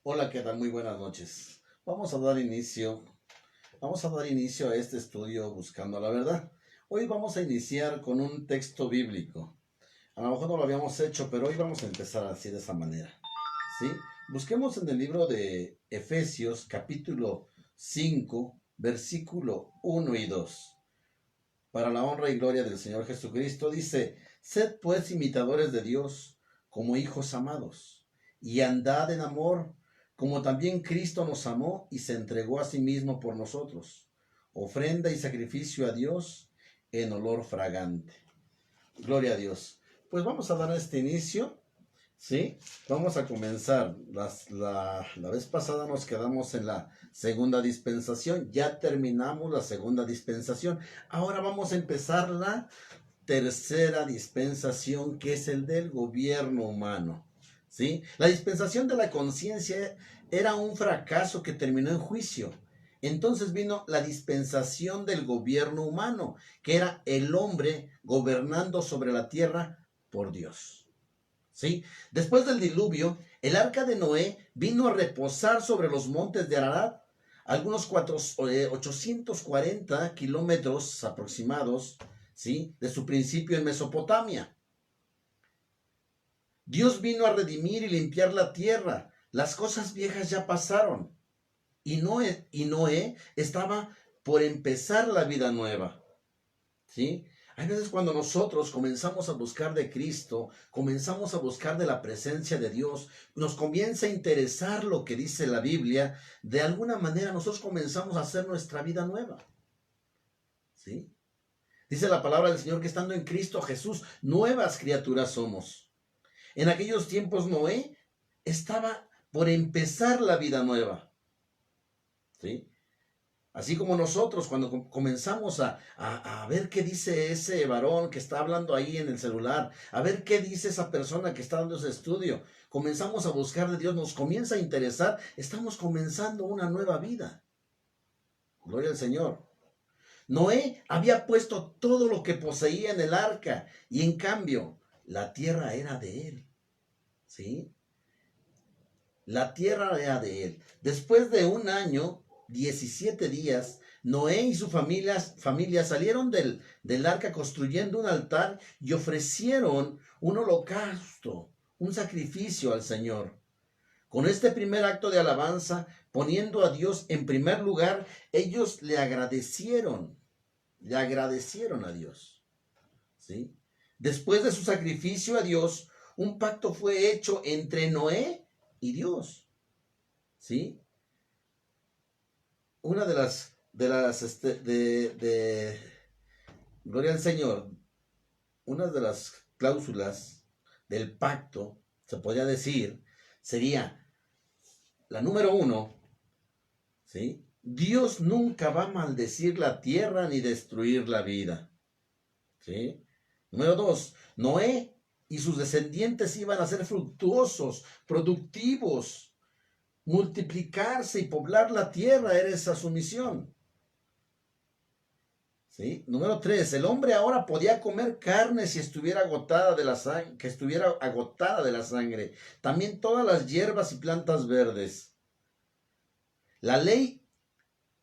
Hola, ¿qué tal? Muy buenas noches. Vamos a dar inicio a este estudio buscando la verdad. Hoy vamos a iniciar con un texto bíblico. A lo mejor no lo habíamos hecho, pero hoy vamos a empezar así de esa manera. ¿Sí? Busquemos en el libro de Efesios, capítulo 5, versículo 1 y 2. Para la honra y gloria del Señor Jesucristo, dice: Sed pues imitadores de Dios como hijos amados, y andad en amor, como también Cristo nos amó y se entregó a sí mismo por nosotros, ofrenda y sacrificio a Dios en olor fragante. Gloria a Dios. Pues vamos a dar este inicio. ¿Sí? Vamos a comenzar. La vez pasada nos quedamos en la segunda dispensación. Ya terminamos la segunda dispensación. Ahora vamos a empezar la tercera dispensación, que es el del gobierno humano. ¿Sí? La dispensación de la conciencia era un fracaso que terminó en juicio. Entonces vino la dispensación del gobierno humano, que era el hombre gobernando sobre la tierra por Dios. ¿Sí? Después del diluvio, el arca de Noé vino a reposar sobre los montes de Ararat, algunos 840 kilómetros aproximados, ¿sí? De su principio en Mesopotamia. Dios vino a redimir y limpiar la tierra. Las cosas viejas ya pasaron. Y Noé estaba por empezar la vida nueva. ¿Sí? Hay veces cuando nosotros comenzamos a buscar de Cristo, comenzamos a buscar de la presencia de Dios, nos comienza a interesar lo que dice la Biblia, de alguna manera nosotros comenzamos a hacer nuestra vida nueva. ¿Sí? Dice la palabra del Señor que estando en Cristo Jesús, nuevas criaturas somos. En aquellos tiempos Noé estaba por empezar la vida nueva. ¿Sí? Así como nosotros, cuando comenzamos a ver qué dice ese varón que está hablando ahí en el celular, a ver qué dice esa persona que está dando ese estudio, comenzamos a buscar de Dios, nos comienza a interesar, estamos comenzando una nueva vida. Gloria al Señor. Noé había puesto todo lo que poseía en el arca y en cambio la tierra era de él. ¿Sí? La tierra era de él. Después de un año, 17 días, Noé y su familia salieron del arca construyendo un altar y ofrecieron un holocausto, un sacrificio al Señor. Con este primer acto de alabanza, poniendo a Dios en primer lugar, ellos le agradecieron a Dios. ¿Sí? Después de su sacrificio a Dios, un pacto fue hecho entre Noé y Dios. ¿Sí? Una Gloria al Señor, una de las cláusulas del pacto, se podría decir, sería la número 1, ¿sí? Dios nunca va a maldecir la tierra ni destruir la vida. ¿Sí? Número 2, Noé y sus descendientes iban a ser fructuosos, productivos, multiplicarse y poblar la tierra, era esa su misión. ¿Sí? Número 3, el hombre ahora podía comer carne si estuviera agotada de la sangre, que estuviera agotada de la sangre. También todas las hierbas y plantas verdes. La ley,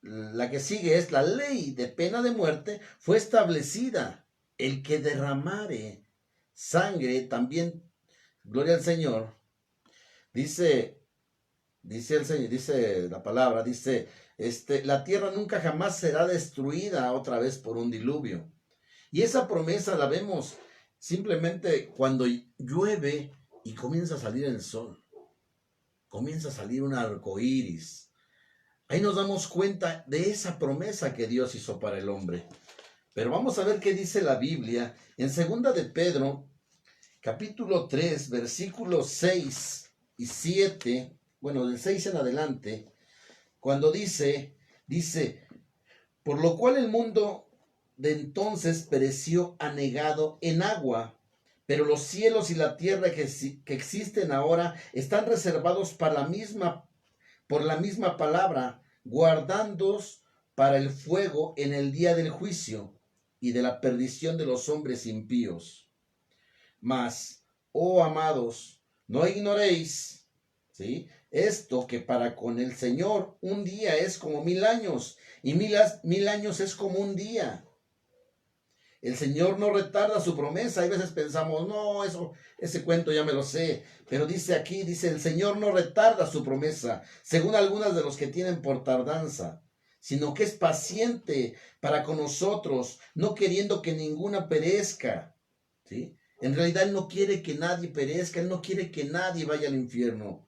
la que sigue es la ley de pena de muerte, fue establecida. El que derramare sangre también, gloria al Señor, dice el Señor, dice la palabra, dice, la tierra nunca jamás será destruida otra vez por un diluvio. Y esa promesa la vemos simplemente cuando llueve y comienza a salir el sol. Comienza a salir un arco iris. Ahí nos damos cuenta de esa promesa que Dios hizo para el hombre. Pero vamos a ver qué dice la Biblia en 2 de Pedro, capítulo 3, versículos 6 y 7, bueno, del 6 en adelante, cuando dice, por lo cual el mundo de entonces pereció anegado en agua, pero los cielos y la tierra que existen ahora están reservados por la misma palabra, guardándoos para el fuego en el día del juicio y de la perdición de los hombres impíos. Mas, oh amados, no ignoréis, ¿sí? Esto que para con el Señor un día es como 1000 años y mil años es como un día. El Señor no retarda su promesa. Hay veces pensamos, no, ese cuento ya me lo sé. Pero dice aquí, dice, el Señor no retarda su promesa, según algunas de los que tienen por tardanza, sino que es paciente para con nosotros, no queriendo que ninguna perezca. ¿Sí? En realidad Él no quiere que nadie perezca, Él no quiere que nadie vaya al infierno.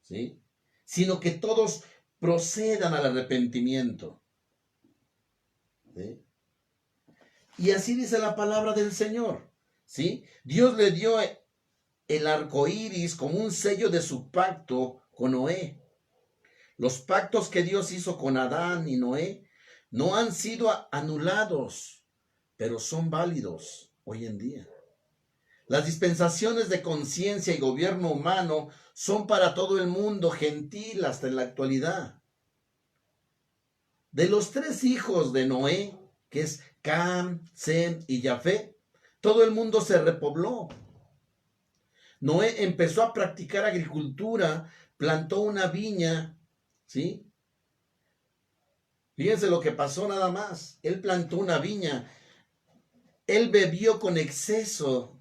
¿Sí? Sino que todos procedan al arrepentimiento. ¿Sí? Y así dice la palabra del Señor, ¿sí? Dios le dio el arco iris como un sello de su pacto con Noé. Los pactos que Dios hizo con Adán y Noé no han sido anulados, pero son válidos hoy en día. Las dispensaciones de conciencia y gobierno humano son para todo el mundo gentil hasta en la actualidad. De los 3 hijos de Noé, que es Cam, Sem y Jafet, todo el mundo se repobló. Noé empezó a practicar agricultura, plantó una viña, ¿sí? Fíjense lo que pasó nada más. Él plantó una viña. Él bebió con exceso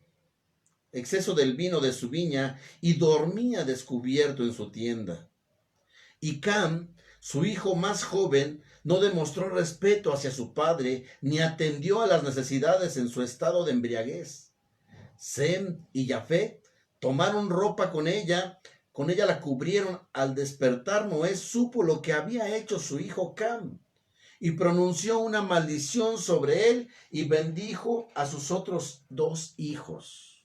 del vino de su viña y dormía descubierto en su tienda. Y Cam, su hijo más joven, no demostró respeto hacia su padre ni atendió a las necesidades en su estado de embriaguez. Sem y Jafet tomaron ropa con ella la cubrieron. Al despertar Noé supo lo que había hecho su hijo Cam y pronunció una maldición sobre él y bendijo a sus otros 2 hijos.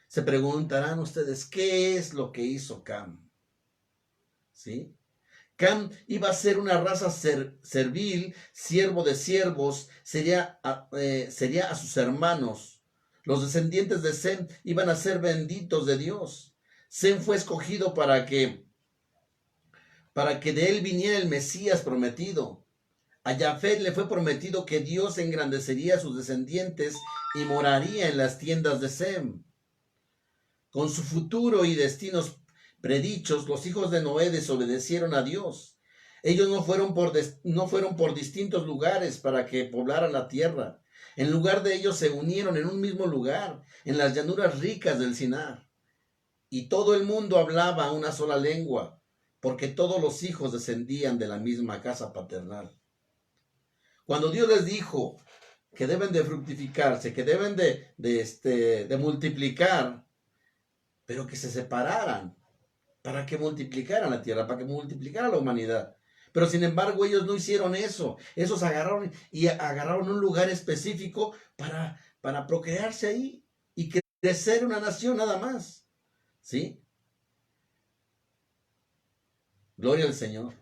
Se preguntarán ustedes, ¿qué es lo que hizo Cam? ¿Sí? Cam iba a ser una raza servil, siervo de siervos, sería a sus hermanos. Los descendientes de Sem iban a ser benditos de Dios. Sem fue escogido para que de él viniera el Mesías prometido. A Jafet le fue prometido que Dios engrandecería a sus descendientes y moraría en las tiendas de Sem. Con su futuro y destinos predichos, los hijos de Noé desobedecieron a Dios. Ellos no fueron por distintos lugares para que poblaran la tierra. En lugar de ellos se unieron en un mismo lugar, en las llanuras ricas del Sinar. Y todo el mundo hablaba una sola lengua, porque todos los hijos descendían de la misma casa paternal. Cuando Dios les dijo que deben de fructificarse, que deben de multiplicar, pero que se separaran para que multiplicaran la tierra, para que multiplicara la humanidad. Pero sin embargo ellos no hicieron eso. Esos agarraron un lugar específico para procrearse ahí y crecer una nación nada más. ¿Sí? Gloria al Señor.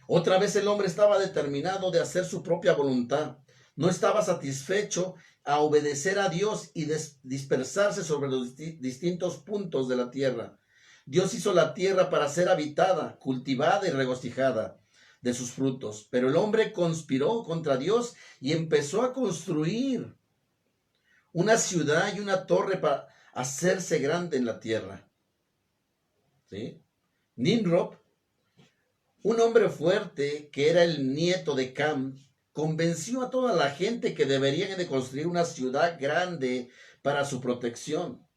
Otra vez el hombre estaba determinado de hacer su propia voluntad. No estaba satisfecho a obedecer a Dios y dispersarse sobre los distintos puntos de la tierra. Dios hizo la tierra para ser habitada, cultivada y regocijada de sus frutos. Pero el hombre conspiró contra Dios y empezó a construir una ciudad y una torre para hacerse grande en la tierra. ¿Sí? Nimrod, un hombre fuerte que era el nieto de Cam, convenció a toda la gente que deberían de construir una ciudad grande para su protección,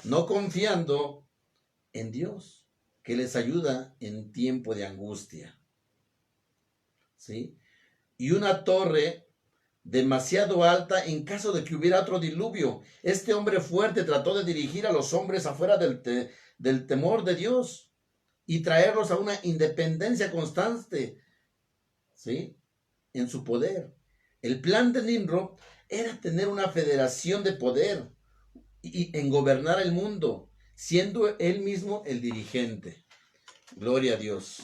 no confiando en Dios, que les ayuda en tiempo de angustia. ¿Sí? Y una torre demasiado alta en caso de que hubiera otro diluvio. Este hombre fuerte trató de dirigir a los hombres afuera del temor de Dios y traerlos a una independencia constante, ¿sí? En su poder. El plan de Nimrod era tener una federación de poder y en gobernar el mundo, siendo él mismo el dirigente. Gloria a Dios.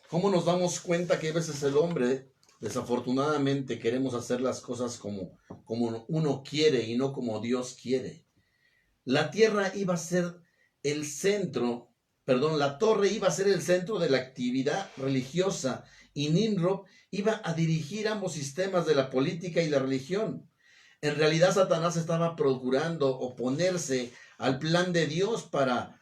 ¿Cómo nos damos cuenta que a veces el hombre, desafortunadamente, queremos hacer las cosas como uno quiere y no como Dios quiere? La tierra iba a ser el centro, la torre iba a ser el centro de la actividad religiosa y Nimrod iba a dirigir ambos sistemas de la política y la religión. En realidad, Satanás estaba procurando oponerse al plan de Dios para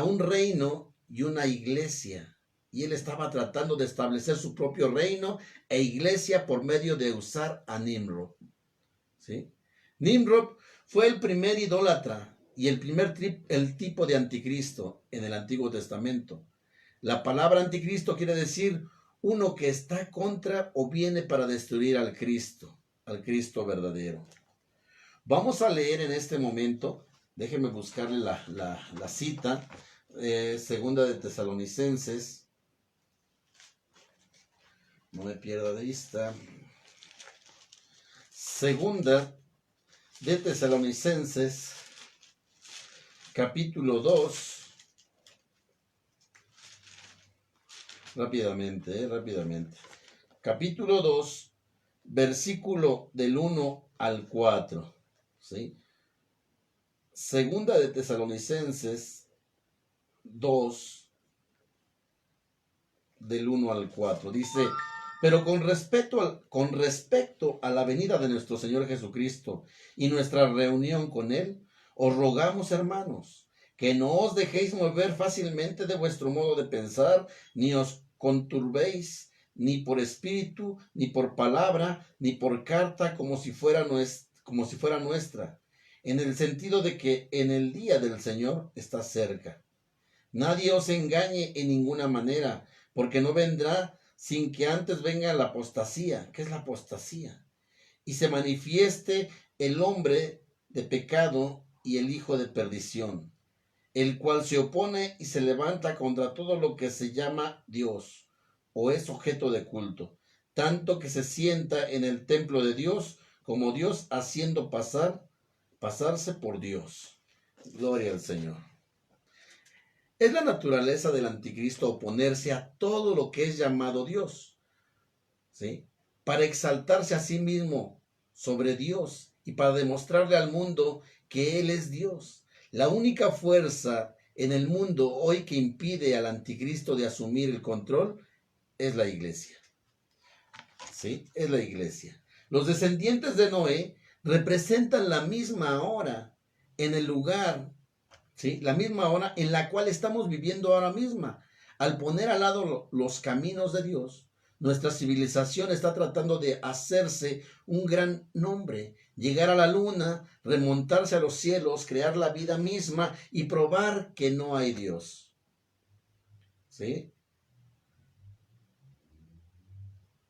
un reino y una iglesia. Y él estaba tratando de establecer su propio reino e iglesia por medio de usar a Nimrod. ¿Sí? Nimrod fue el primer idólatra y el tipo de anticristo en el Antiguo Testamento. La palabra anticristo quiere decir uno que está contra o viene para destruir al Cristo verdadero. Vamos a leer en este momento, déjenme buscarle la cita, segunda de Tesalonicenses, no me pierda de vista, segunda de Tesalonicenses, capítulo 2, rápidamente, capítulo 2, versículo del 1 al 4, ¿sí? Segunda de Tesalonicenses 2, del 1 al 4, dice: pero con respecto a la venida de nuestro Señor Jesucristo y nuestra reunión con Él, os rogamos, hermanos, que no os dejéis mover fácilmente de vuestro modo de pensar, ni os conturbéis, ni por espíritu, ni por palabra, ni por carta, como si fuera nuestra, en el sentido de que en el día del Señor está cerca. Nadie os engañe en ninguna manera, porque no vendrá sin que antes venga la apostasía. ¿Qué es la apostasía? Y se manifieste el hombre de pecado y el hijo de perdición, el cual se opone y se levanta contra todo lo que se llama Dios o es objeto de culto, tanto que se sienta en el templo de Dios como Dios, haciendo pasarse por Dios. Gloria al Señor. Es la naturaleza del anticristo oponerse a todo lo que es llamado Dios, ¿sí? Para exaltarse a sí mismo sobre Dios y para demostrarle al mundo que Él es Dios. La única fuerza en el mundo hoy que impide al anticristo de asumir el control es la iglesia. ¿Sí? Es la iglesia. Los descendientes de Noé representan la misma hora en el lugar, ¿sí? La misma hora en la cual estamos viviendo ahora misma. Al poner al lado los caminos de Dios, nuestra civilización está tratando de hacerse un gran nombre, llegar a la luna, remontarse a los cielos, crear la vida misma y probar que no hay Dios. ¿Sí?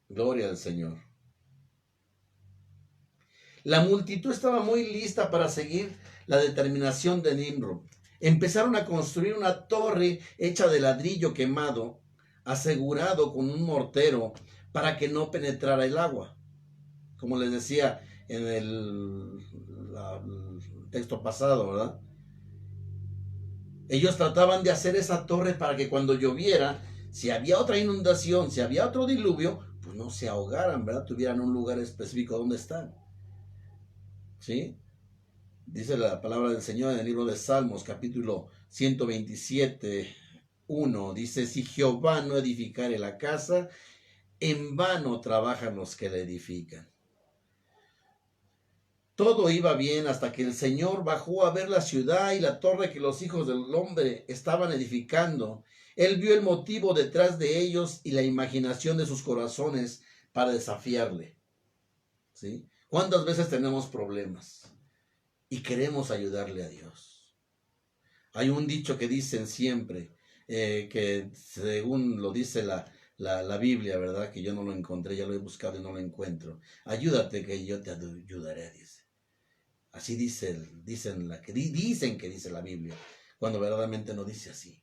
Gloria al Señor. La multitud estaba muy lista para seguir la determinación de Nimrod. Empezaron a construir una torre hecha de ladrillo quemado, asegurado con un mortero para que no penetrara el agua. Como les decía en el texto pasado, ¿verdad? Ellos trataban de hacer esa torre para que cuando lloviera, si había otra inundación, si había otro diluvio, pues no se ahogaran, ¿verdad? Tuvieran un lugar específico donde están. ¿Sí? Dice la palabra del Señor en el libro de Salmos, capítulo 127, 1. Dice: si Jehová no edificare la casa, en vano trabajan los que la edifican. Todo iba bien hasta que el Señor bajó a ver la ciudad y la torre que los hijos del hombre estaban edificando. Él vio el motivo detrás de ellos y la imaginación de sus corazones para desafiarle. ¿Sí? ¿Cuántas veces tenemos problemas y queremos ayudarle a Dios? Hay un dicho que dicen siempre, que según lo dice la Biblia, ¿verdad? Que yo no lo encontré, ya lo he buscado y no lo encuentro. Ayúdate que yo te ayudaré, dice. Así dicen que dice la Biblia, cuando verdaderamente no dice así,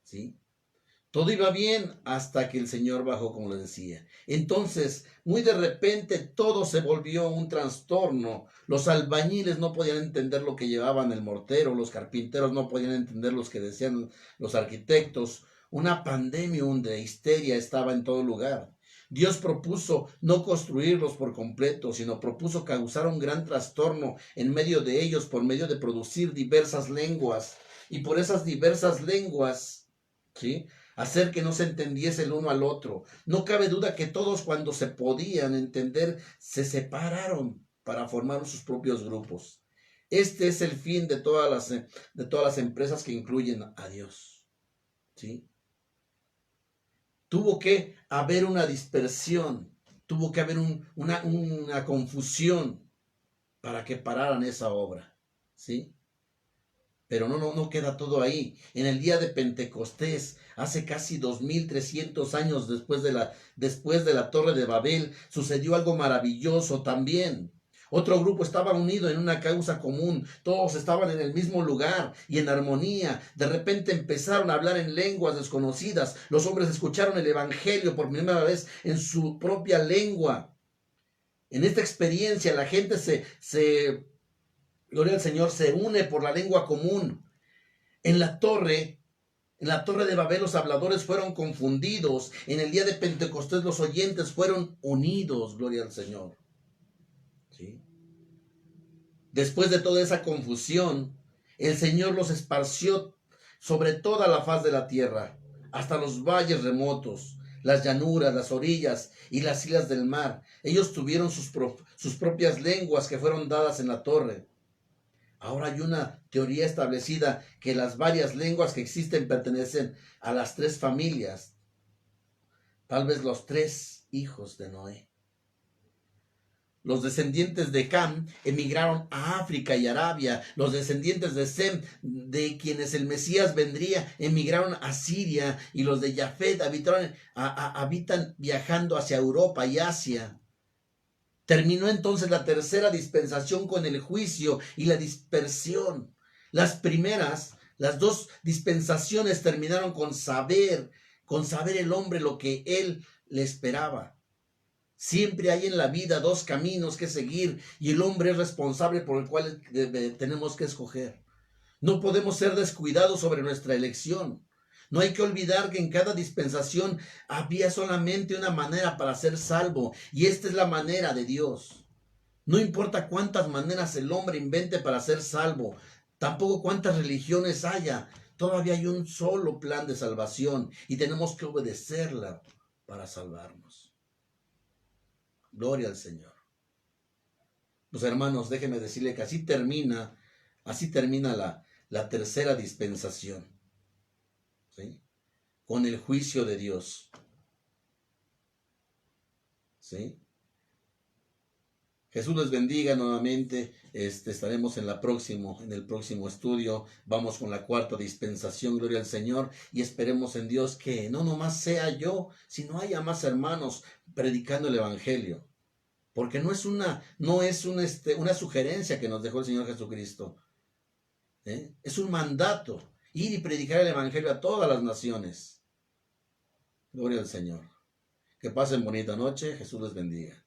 ¿sí? Todo iba bien hasta que el Señor bajó, como les decía. Entonces, muy de repente, todo se volvió un trastorno. Los albañiles no podían entender lo que llevaban el mortero, los carpinteros no podían entender lo que decían los arquitectos. Una pandemia de histeria estaba en todo lugar. Dios propuso no construirlos por completo, sino propuso causar un gran trastorno en medio de ellos por medio de producir diversas lenguas. Y por esas diversas lenguas, ¿sí?, hacer que no se entendiese el uno al otro. No cabe duda que todos, cuando se podían entender, se separaron para formar sus propios grupos. Este es el fin de de todas las empresas que incluyen a Dios. ¿Sí? Tuvo que haber una dispersión, tuvo que haber una confusión para que pararan esa obra. ¿Sí? Pero no queda todo ahí. En el día de Pentecostés, hace casi 2300 años después de la Torre de Babel, sucedió algo maravilloso también. Otro grupo estaba unido en una causa común, todos estaban en el mismo lugar y en armonía. De repente empezaron a hablar en lenguas desconocidas. Los hombres escucharon el Evangelio por primera vez en su propia lengua. En esta experiencia la gente gloria al Señor, se une por la lengua común. En la torre de Babel los habladores fueron confundidos. En el día de Pentecostés los oyentes fueron unidos, gloria al Señor. ¿Sí? Después de toda esa confusión, el Señor los esparció sobre toda la faz de la tierra, hasta los valles remotos, las llanuras, las orillas y las islas del mar. Ellos tuvieron sus propias lenguas que fueron dadas en la torre. Ahora hay una teoría establecida que las varias lenguas que existen pertenecen a las tres familias, tal vez los tres hijos de Noé. Los descendientes de Cam emigraron a África y Arabia. Los descendientes de Sem, de quienes el Mesías vendría, emigraron a Siria. Y los de Jafet habitan viajando hacia Europa y Asia. Terminó entonces la tercera dispensación con el juicio y la dispersión. Las dos dispensaciones terminaron con saber el hombre lo que él le esperaba. Siempre hay en la vida dos caminos que seguir y el hombre es responsable por el cual tenemos que escoger. No podemos ser descuidados sobre nuestra elección. No hay que olvidar que en cada dispensación había solamente una manera para ser salvo, y esta es la manera de Dios. No importa cuántas maneras el hombre invente para ser salvo, tampoco cuántas religiones haya, todavía hay un solo plan de salvación y tenemos que obedecerla para salvarnos. Gloria al Señor. Pues hermanos, déjenme decirle que así termina la tercera dispensación. ¿Sí? Con el juicio de Dios. ¿Sí? Jesús les bendiga nuevamente. Estaremos en el próximo estudio. Vamos con la cuarta dispensación, gloria al Señor, y esperemos en Dios que no nomás sea yo, sino haya más hermanos predicando el Evangelio. Porque no es una sugerencia que nos dejó el Señor Jesucristo. Es un mandato. Ir y predicar el Evangelio a todas las naciones. Gloria al Señor. Que pasen bonita noche. Jesús les bendiga.